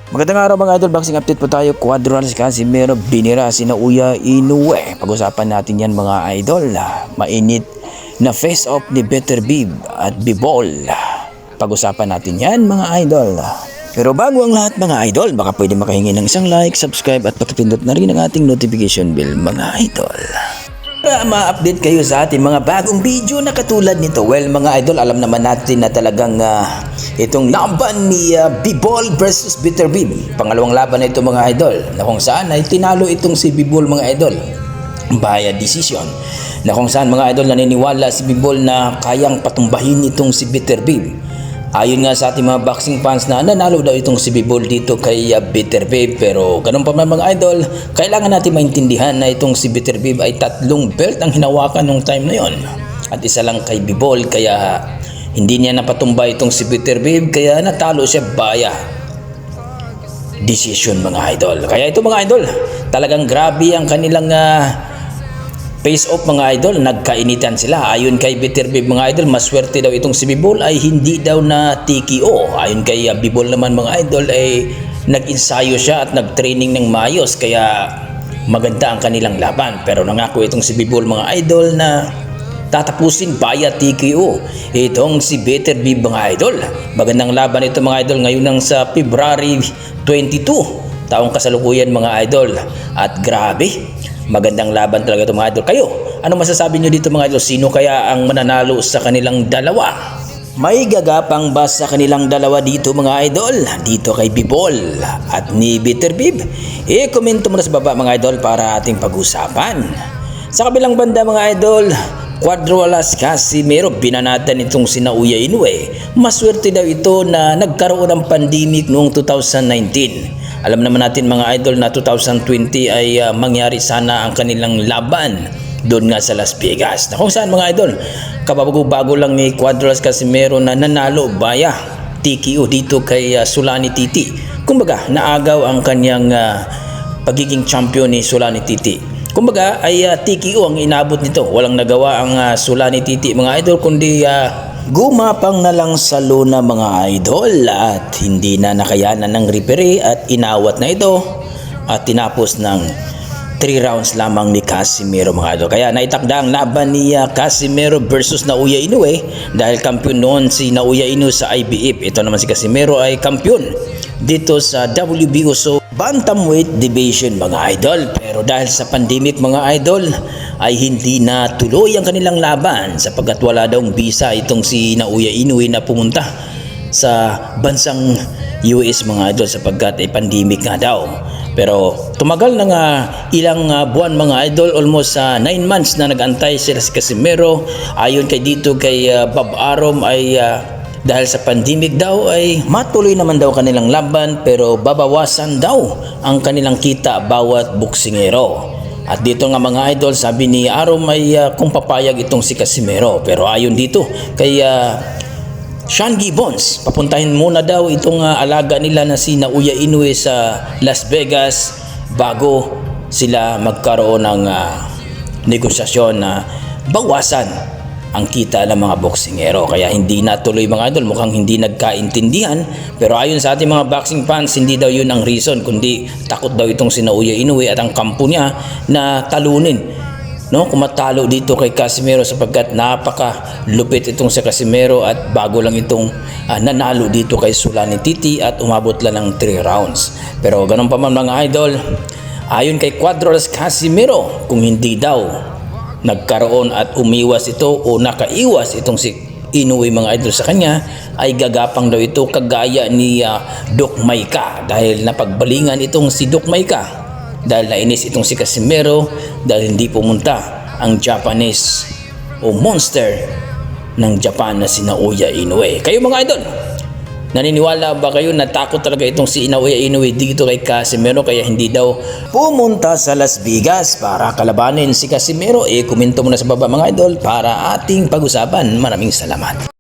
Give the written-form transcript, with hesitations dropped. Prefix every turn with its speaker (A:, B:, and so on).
A: Magandang araw mga idol, boxing update po tayo. Cuadras Casimero binira si Naoya Inoue. Pag-usapan natin yan mga idol. Mainit na face off ni Beterbiev at Bivol. Pag-usapan natin yan mga idol. Pero bago ang lahat mga idol, baka pwede makahingi ng isang like, subscribe at pakipindot na rin ang ating notification bell mga idol. Para ma-update kayo sa ating mga bagong video na katulad nito. Well mga idol, alam naman natin na talagang itong laban ni Bivol versus Beterbiev. Pangalawang laban na ito mga idol, na kung saan ay tinalo itong si Bivol mga idol via decision. Na kung saan mga idol naniniwala si Bivol na kayang patumbahin itong si Beterbiev. Ayon nga sa ating mga boxing fans na nanalo daw itong si Bivol dito kay Beterbiev. Pero ganun pa man mga idol, kailangan natin maintindihan na itong si Beterbiev ay 3 belt ang hinawakan nung time na yon. At isa lang kay Bivol, kaya hindi niya napatumba itong si Beterbiev, kaya natalo siya via decision mga idol. Kaya ito mga idol, talagang grabe ang kanilang face off mga idol, nagkainitan sila. Ayon kay Beterbiev mga idol, maswerte daw itong si Bivol ay hindi daw na TKO. Ayon kay Bivol naman mga idol ay nag-ensayo siya at nag-training ng maayos, kaya maganda ang kanilang laban. Pero nangako itong si Bivol mga idol na tatapusin via TKO itong si Beterbiev mga idol. Magandang laban ito mga idol ngayon ng sa February 22, taong kasalukuyan mga idol. At grabe, magandang laban talaga ito mga idol. Kayo, ano masasabi nyo dito mga idol? Sino kaya ang mananalo sa kanilang dalawa? May gagapang ba sa kanilang dalawa dito mga idol? Dito kay Bivol at ni Beterbiev? I-komento mo na sa baba mga idol para ating pag-usapan. Sa kabilang banda mga idol, Cuadras Casimero binanatan itong si Naoya Inoue. Maswerte daw ito na nagkaroon ng pandemic noong 2019. Alam naman natin mga idol na 2020 ay mangyari sana ang kanilang laban doon nga sa Las Vegas. Na kung saan mga idol, kabago-bago lang ni Cuadras Casimero na nanalo via TKO dito kay Sulani Titi. Kumbaga, naagaw ang kanyang pagiging champion ni Sulani Titi. Kumbaga ay TKO ang inabot nito. Walang nagawa ang Sulani Titi mga idol, kundi gumapang na lang sa luna mga idol at hindi na nakayanan ng referee at inawat na ito at tinapos ng 3 rounds lamang ni Casimero mga idol. Kaya naitakda ang laban ni Casimero versus Naoya Inoue dahil kampiyon noon si Naoya Inoue sa IBF. Ito naman si Casimero ay kampiyon dito sa WBO Bantamweight Division mga idol. Pero dahil sa pandemic mga idol ay hindi na tuloy ang kanilang laban sapagkat wala daw visa itong si Naoya Inoue na pumunta sa bansang US mga idol sapagkat ay pandemic nga daw. Pero tumagal na nga ilang buwan mga idol, almost 9 months na nag-antay sila si Casimero. Ayon kay dito kay Bob Arum ay dahil sa pandemic daw ay matuloy naman daw kanilang laban pero babawasan daw ang kanilang kita bawat boksingero. At dito nga mga idol, sabi ni Arum ay kung papayag itong si Casimero. Pero ayon dito kay Sean Gibbons, papuntahin muna daw itong alaga nila na si Naoya Inoue sa Las Vegas bago sila magkaroon ng negosasyon na bawasan ang kita ng mga boksingero. Kaya hindi natuloy mga idol, mukhang hindi nagkaintindihan. Pero ayon sa ating mga boxing fans, hindi daw yun ang reason, kundi takot daw itong si Naoya Inoue at ang kampo niya na talunin, no, kumatalo dito kay Casimero sapagkat napaka-lupit itong si Casimero at bago lang itong nanalo dito kay Sulani Titi at umabot lang ng 3 rounds. Pero ganun pa man mga idol, ayon kay Cuadras Casimero, kung hindi daw nagkaroon at umiwas ito o nakaiwas itong si Inoue mga idol sa kanya, ay gagapang daw ito kagaya ni Doc Maika dahil napagbalingan itong si Doc Maika dahil nainis itong si Casimero dahil hindi pumunta ang Japanese o monster ng Japan na si Naoya Inoue. Kayo mga idol, naniniwala ba kayo na takot talaga itong si Naoya Inoue dito kay Casimero kaya hindi daw pumunta sa Las Vegas para kalabanin si Casimero? Komento mo na sa baba mga idol para ating pag-usapan. Maraming salamat.